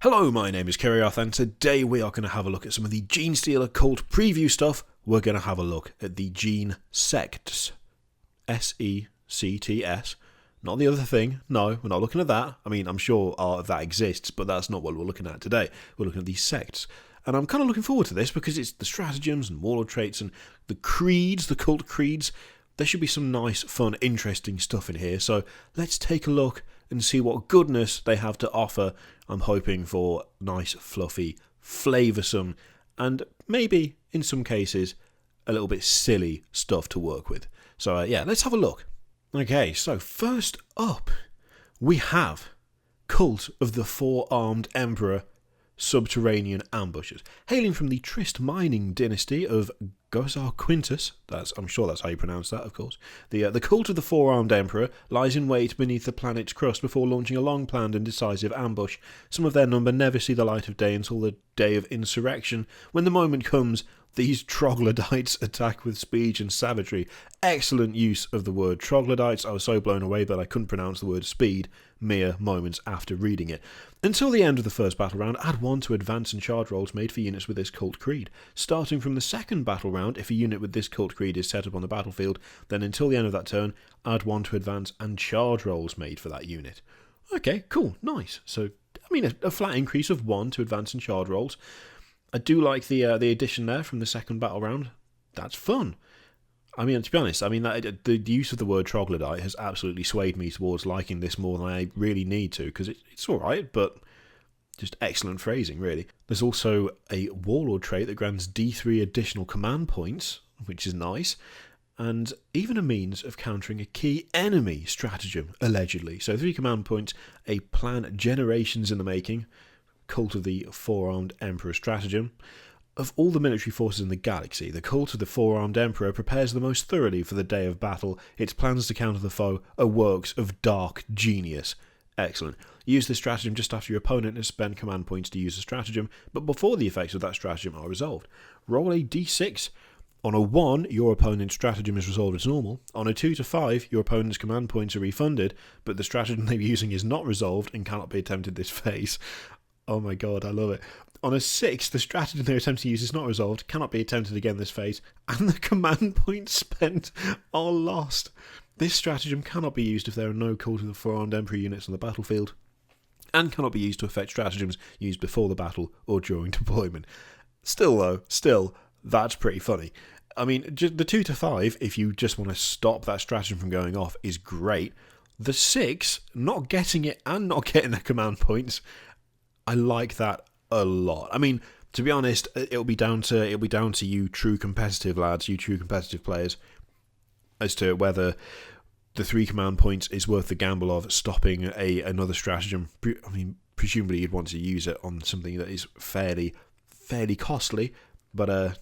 Hello, my name is Kiriath, and today we are going to have a look at some of the Genestealer Cult preview stuff. We're going to have a look at the Gene-Sects. S-E-C-T-S. Not the other thing. No, we're not looking at that. I mean, I'm sure that exists, but that's not what we're looking at today. We're looking at these sects. And I'm kind of looking forward to this because it's the stratagems and warlord traits and the creeds, the cult creeds. There should be some nice, fun, interesting stuff in here. So let's take a look and see what goodness they have to offer. I'm hoping for nice, fluffy, flavoursome, and maybe, in some cases, a little bit silly stuff to work with. So yeah, let's have a look. Okay, so first up, we have Cult of the Four-Armed Emperor Subterranean Ambushers. Hailing from the Trist mining dynasty of Gozar Quintus, I'm sure that's how you pronounce that, of course. The Cult of the Four-Armed Emperor lies in wait beneath the planet's crust before launching a long-planned and decisive ambush. Some of their number never see the light of day until the day of insurrection. When the moment comes, these troglodytes attack with speed and savagery. Excellent use of the word troglodytes. I was so blown away that I couldn't pronounce the word speed mere moments after reading it. Until the end of the first battle round, add 1 to advance and charge rolls made for units with this cult creed. Starting from the second battle round, if a unit with this cult creed is set up on the battlefield, then until the end of that turn, add 1 to advance and charge rolls made for that unit. Okay, cool, nice. So, I mean, a flat increase of 1 to advance and charge rolls. I do like the addition there from the second battle round. That's fun. I mean, to be honest, the use of the word troglodyte has absolutely swayed me towards liking this more than I really need to, because it's alright, but just excellent phrasing, really. There's also a warlord trait that grants D3 additional command points, which is nice, and even a means of countering a key enemy stratagem, allegedly. So 3 command points, a plan generations in the making, Cult of the Four-Armed Emperor stratagem. Of all the military forces in the galaxy, the Cult of the Four-Armed Emperor prepares the most thoroughly for the day of battle. Its plans to counter the foe are works of dark genius. Excellent. Use this stratagem just after your opponent has spent command points to use the stratagem, but before the effects of that stratagem are resolved. Roll a d6. On a 1, your opponent's stratagem is resolved as normal. On a 2 to 5, your opponent's command points are refunded, but the stratagem they're using is not resolved and cannot be attempted this phase. Oh my god, I love it. On a 6, the stratagem they're attempting to use is not resolved, cannot be attempted again this phase, and the command points spent are lost. This stratagem cannot be used if there are no Cult of the Four-Armed Emperor units on the battlefield, and cannot be used to affect stratagems used before the battle or during deployment. Still, that's pretty funny. I mean, the 2 to 5, if you just want to stop that stratagem from going off, is great. The 6, not getting it and not getting the command points, I like that a lot. I mean, to be honest, it'll be down to you true competitive lads, you true competitive players, as to whether the 3 command points is worth the gamble of stopping another stratagem. I mean, presumably you'd want to use it on something that is fairly costly, but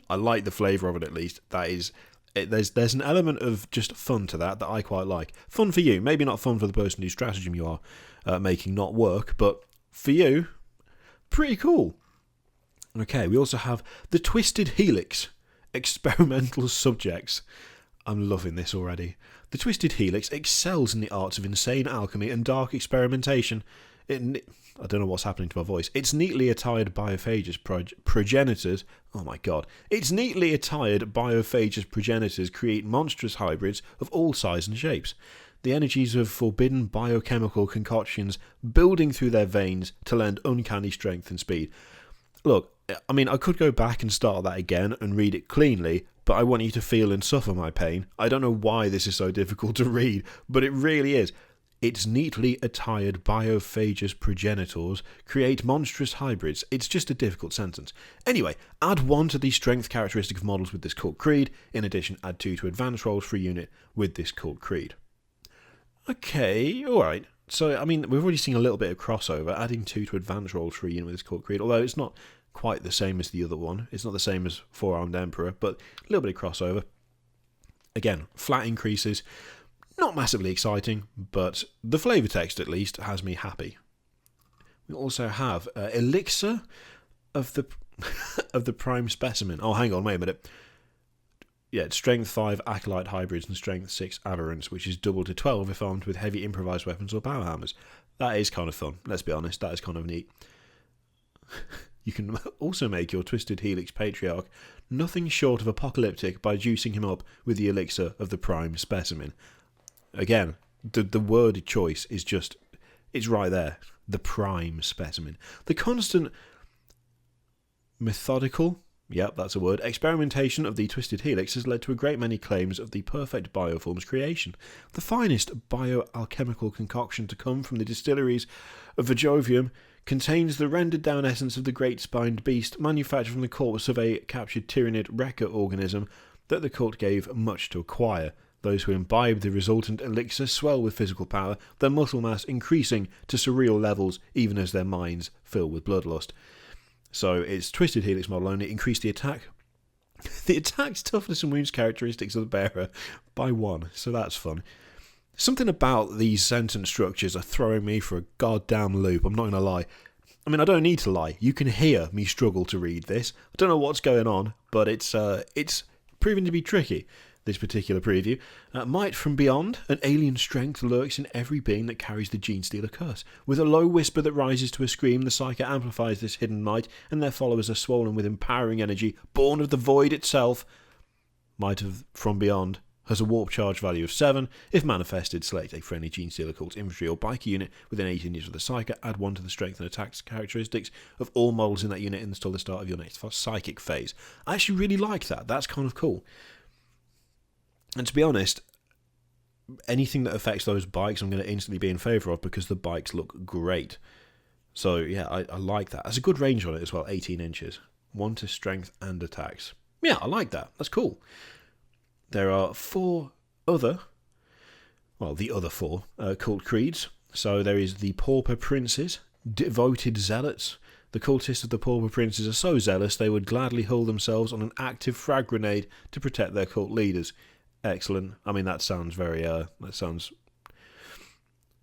I like the flavour of it at least. There's an element of just fun to that I quite like. Fun for you, maybe not fun for the person whose stratagem you are making not work, but for you, pretty cool. Okay, we also have the Twisted Helix, Experimental Subjects. I'm loving this already. The Twisted Helix excels in the arts of insane alchemy and dark experimentation. I don't know what's happening to my voice. Its neatly attired biophagous progenitors... Oh my god. Its neatly attired biophagous progenitors create monstrous hybrids of all sizes and shapes. The energies of forbidden biochemical concoctions building through their veins to lend uncanny strength and speed. Look, I mean, I could go back and start that again and read it cleanly, but I want you to feel and suffer my pain. I don't know why this is so difficult to read, but it really is. Its neatly attired biophagous progenitors create monstrous hybrids. It's just a difficult sentence. Anyway, add 1 to the strength characteristic of models with this cult creed. In addition, add 2 to advance rolls for a unit with this cult creed. Okay, alright. So, I mean, we've already seen a little bit of crossover, adding 2 to advance rolls for a unit with this cult creed, although it's not quite the same as the other one. It's not the same as Four-Armed Emperor, but a little bit of crossover. Again, flat increases. Not massively exciting, but the flavour text, at least, has me happy. We also have Elixir of the of the Prime Specimen. Oh, hang on, wait a minute. Yeah, it's Strength 5 Acolyte Hybrids and Strength 6 Aberrants, which is doubled to 12 if armed with heavy improvised weapons or power hammers. That is kind of fun. Let's be honest. That is kind of neat. You can also make your Twisted Helix Patriarch nothing short of apocalyptic by juicing him up with the elixir of the prime specimen. Again, the word choice is just, it's right there. The prime specimen. The constant methodical, yep, that's a word, experimentation of the Twisted Helix has led to a great many claims of the perfect bioform's creation. The finest bioalchemical concoction to come from the distilleries of Vajovium contains the rendered-down essence of the great spined beast manufactured from the corpse of a captured Tyranid wrecker organism that the cult gave much to acquire. Those who imbibe the resultant elixir swell with physical power, their muscle mass increasing to surreal levels even as their minds fill with bloodlust. So it's Twisted Helix model only. Increase the attack. The attack's toughness and wounds characteristics of the bearer by 1, so that's fun. Something about these sentence structures are throwing me for a goddamn loop, I'm not going to lie. I mean, I don't need to lie. You can hear me struggle to read this. I don't know what's going on, but it's proving to be tricky, this particular preview. Might from beyond, an alien strength lurks in every being that carries the Genestealer curse. With a low whisper that rises to a scream, the Psyker amplifies this hidden might, and their followers are swollen with empowering energy, born of the void itself. Might of from beyond has a warp charge value of 7. If manifested, select a friendly Genestealer Cults infantry or biker unit within 18 units of the Psyker, add 1 to the strength and attack characteristics of all models in that unit until the start of your next psychic phase. I actually really like that. That's kind of cool. And to be honest, anything that affects those bikes I'm going to instantly be in favour of because the bikes look great. So yeah, I like that. There's a good range on it as well, 18 inches. 1 to strength and attacks. Yeah, I like that. That's cool. There are 4 other, well, the other 4 cult creeds. So there is the Pauper Princes, devoted zealots. The cultists of the Pauper Princes are so zealous they would gladly hurl themselves on an active frag grenade to protect their cult leaders. Excellent. I mean, that sounds very, I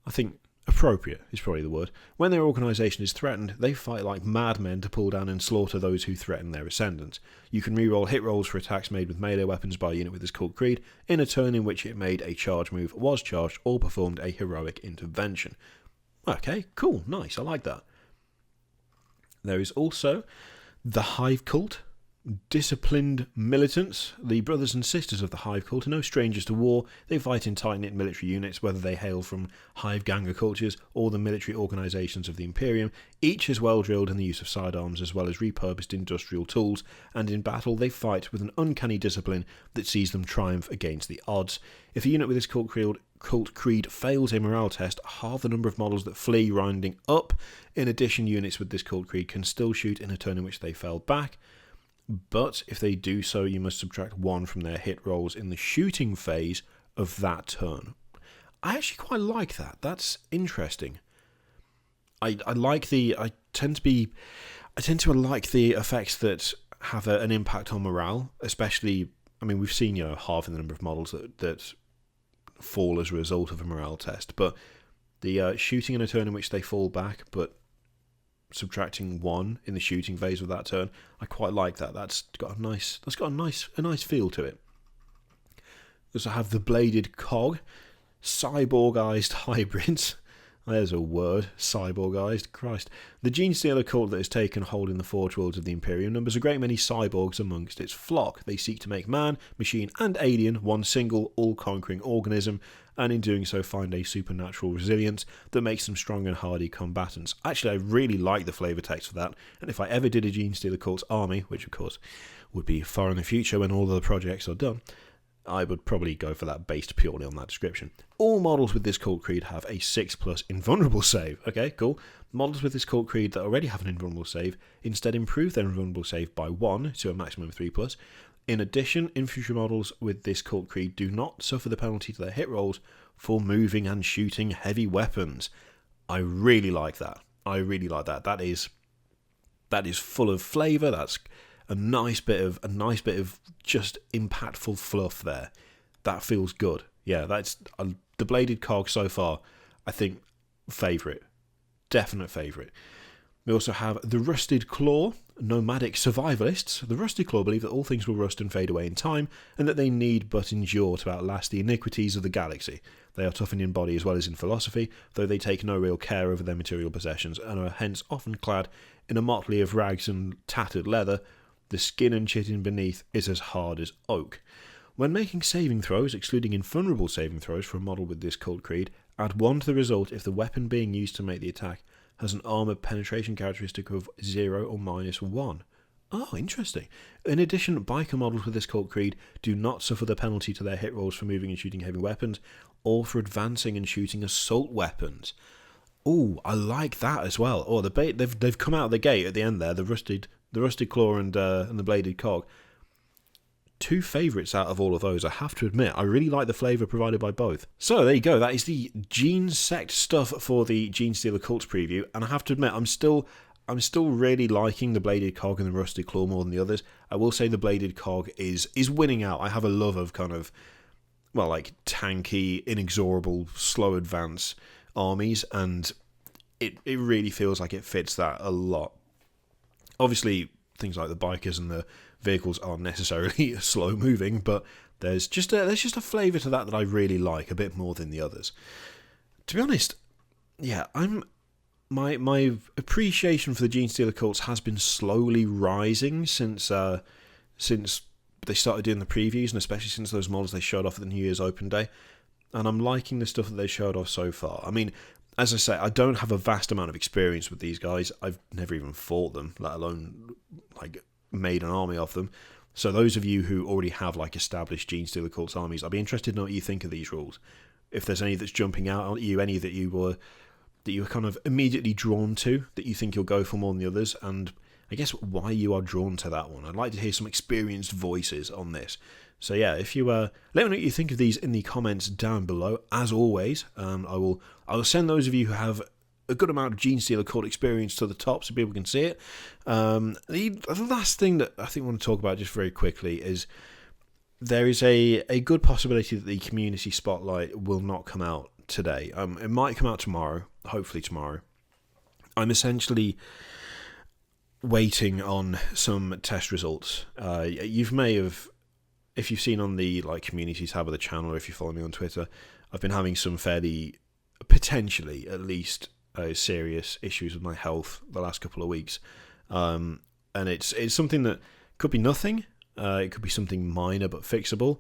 think, appropriate is probably the word. When their organisation is threatened, they fight like madmen to pull down and slaughter those who threaten their ascendants. You can reroll hit rolls for attacks made with melee weapons by a unit with this cult creed in a turn in which it made a charge move, was charged, or performed a heroic intervention. Okay, cool, nice, I like that. There is also the Hive Cult. Disciplined militants, the brothers and sisters of the Hive Cult are no strangers to war. They fight in tight-knit military units, whether they hail from Hive Ganger cultures or the military organisations of the Imperium. Each is well drilled in the use of sidearms as well as repurposed industrial tools, and in battle they fight with an uncanny discipline that sees them triumph against the odds. If a unit with this cult creed fails a morale test, half the number of models that flee, rounding up. In addition, units with this cult creed can still shoot in a turn in which they fell back. But if they do so, you must subtract 1 from their hit rolls in the shooting phase of that turn. I actually quite like that. That's interesting. I tend to like the effects that have an impact on morale, especially, I mean, we've seen, half of the number of models that fall as a result of a morale test, but the shooting in a turn in which they fall back, but subtracting 1 in the shooting phase of that turn, I quite like that. That's got a nice feel to it. We also have the Bladed Cog, cyborgized hybrids. There's a word, cyborgized. Christ. The Genestealer Cult that has taken hold in the Forge Worlds of the Imperium numbers a great many cyborgs amongst its flock. They seek to make man, machine, and alien one single, all-conquering organism, and in doing so find a supernatural resilience that makes them strong and hardy combatants. Actually, I really like the flavour text for that, and if I ever did a Genestealer Cults army, which of course would be far in the future when all of the projects are done, I would probably go for that based purely on that description. All models with this cult creed have a 6+ invulnerable save. Okay, cool. Models with this cult creed that already have an invulnerable save instead improve their invulnerable save by 1 to a maximum of 3+. In addition, infantry models with this cult creed do not suffer the penalty to their hit rolls for moving and shooting heavy weapons. I really like that. That is full of flavour. That's a nice bit of just impactful fluff there. That feels good. Yeah, that's the Bladed Cog so far. I think favourite, definite favourite. We also have the Rusted Claw, nomadic survivalists. The Rusted Claw believe that all things will rust and fade away in time, and that they need but endure to outlast the iniquities of the galaxy. They are toughened in body as well as in philosophy, though they take no real care over their material possessions, and are hence often clad in a motley of rags and tattered leather. The skin and chitting beneath is as hard as oak. When making saving throws, excluding invulnerable saving throws for a model with this cult creed, add 1 to the result if the weapon being used to make the attack has an armor penetration characteristic of 0 or -1. Oh, interesting. In addition, biker models with this cult creed do not suffer the penalty to their hit rolls for moving and shooting heavy weapons, or for advancing and shooting assault weapons. Oh, I like that as well. Oh, they've come out of the gate at the end there. The rusted claw and the bladed cog. 2 favourites out of all of those, I have to admit. I really like the flavour provided by both. So there you go, that is the Gene-Sect stuff for the Genestealer Cults preview, and I have to admit, I'm still really liking the bladed cog and the rusted claw more than the others. I will say the bladed cog is winning out. I have a love of kind of, well, like tanky, inexorable, slow advance armies, and it really feels like it fits that a lot. Obviously, things like the bikers and the vehicles aren't necessarily slow moving, but there's just a flavour to that I really like a bit more than the others. To be honest, yeah, my appreciation for the Genestealer Cults has been slowly rising since they started doing the previews, and especially since those models they showed off at the New Year's Open Day. And I'm liking the stuff that they showed off so far. I mean, as I say, I don't have a vast amount of experience with these guys. I've never even fought them, let alone like made an army of them. So those of you who already have like established Genestealer Cults armies, I'd be interested to know what you think of these rules. If there's any that's jumping out at you, any that you were kind of immediately drawn to, that you think you'll go for more than the others, and I guess why you are drawn to that one. I'd like to hear some experienced voices on this. So yeah, if you let me know what you think of these in the comments down below. As always, I will send those of you who have a good amount of Genestealer Cult experience to the top so people can see it. The last thing that I think I want to talk about just very quickly is there is a good possibility that the community spotlight will not come out today. It might come out tomorrow, hopefully tomorrow. I'm essentially waiting on some test results. If you've seen on the like community tab of the channel, or if you follow me on Twitter, I've been having some fairly, potentially at least, serious issues with my health the last couple of weeks, and it's something that could be nothing. It could be something minor but fixable,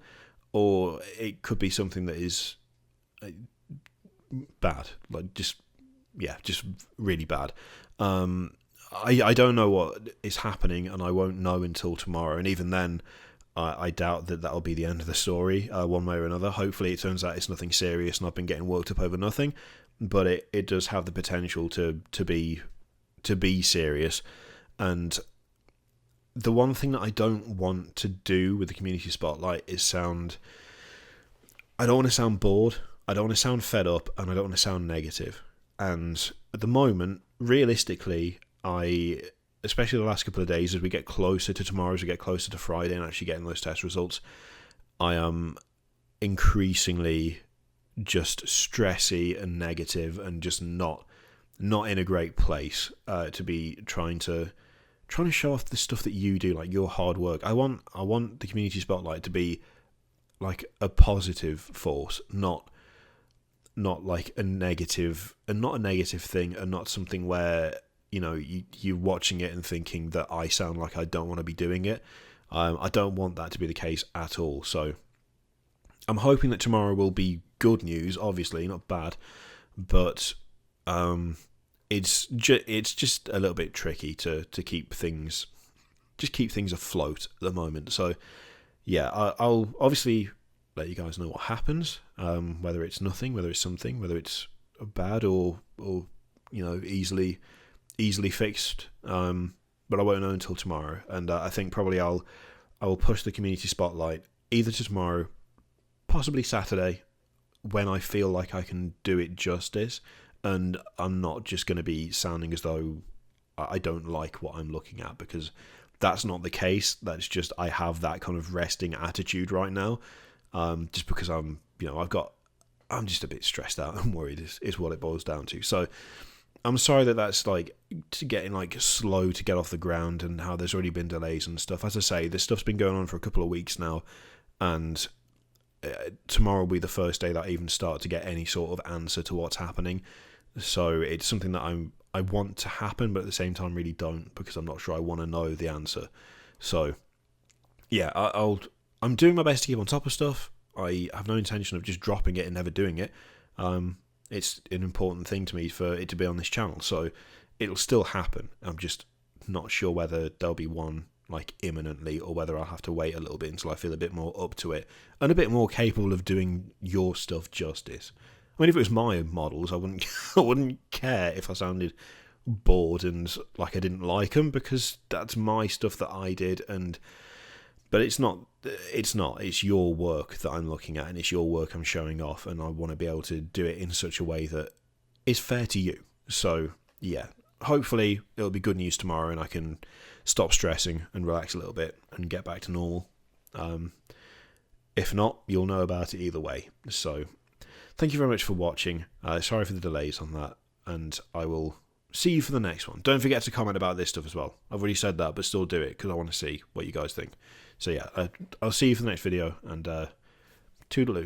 or it could be something that is bad, like just really bad. I don't know what is happening, and I won't know until tomorrow, and even then I doubt that that'll be the end of the story, one way or another. Hopefully it turns out it's nothing serious and I've been getting worked up over nothing, but it does have the potential to be serious. And the one thing that I don't want to do with the community spotlight is I don't want to sound bored, I don't want to sound fed up, and I don't want to sound negative. And at the moment, realistically, especially the last couple of days, as we get closer to tomorrow, as we get closer to Friday and actually getting those test results, I am increasingly just stressy and negative and just not in a great place to be trying to show off the stuff that you do, like your hard work. I want the community spotlight to be like a positive force, not like a negative, and not a negative thing, and not something where you're watching it and thinking that I sound like I don't want to be doing it. I don't want that to be the case at all. So I'm hoping that tomorrow will be good news, obviously, not bad, but it's just a little bit tricky to keep things afloat at the moment. So yeah, I'll obviously let you guys know what happens, whether it's nothing, whether it's something, whether it's bad or easily fixed, but I won't know until tomorrow. And I think probably I will push the community spotlight either to tomorrow, possibly Saturday, when I feel like I can do it justice, and I'm not just going to be sounding as though I don't like what I'm looking at, because that's not the case. That's just I have that kind of resting attitude right now, just because I'm just a bit stressed out and worried is what it boils down to. So I'm sorry that that's like to getting like slow to get off the ground, and how there's already been delays and stuff. As I say, this stuff's been going on for a couple of weeks now, and tomorrow will be the first day that I even start to get any sort of answer to what's happening. So it's something that I want to happen, but at the same time really don't, because I'm not sure I want to know the answer. So yeah, I'm doing my best to keep on top of stuff. I have no intention of just dropping it and never doing it. It's an important thing to me for it to be on this channel, so it'll still happen. I'm just not sure whether there'll be one like imminently, or whether I'll have to wait a little bit until I feel a bit more up to it and a bit more capable of doing your stuff justice. I mean, if it was my models, I wouldn't I wouldn't care if I sounded bored and like I didn't like them, because that's my stuff that I did. But it's not. It's your work that I'm looking at, and it's your work I'm showing off, and I want to be able to do it in such a way that is fair to you. So yeah, hopefully it'll be good news tomorrow, and I can stop stressing and relax a little bit and get back to normal. If not, you'll know about it either way. So thank you very much for watching. Sorry for the delays on that, and I will see you for the next one. Don't forget to comment about this stuff as well. I've already said that, but still do it, because I want to see what you guys think. So yeah, I'll see you for the next video, and toodaloo.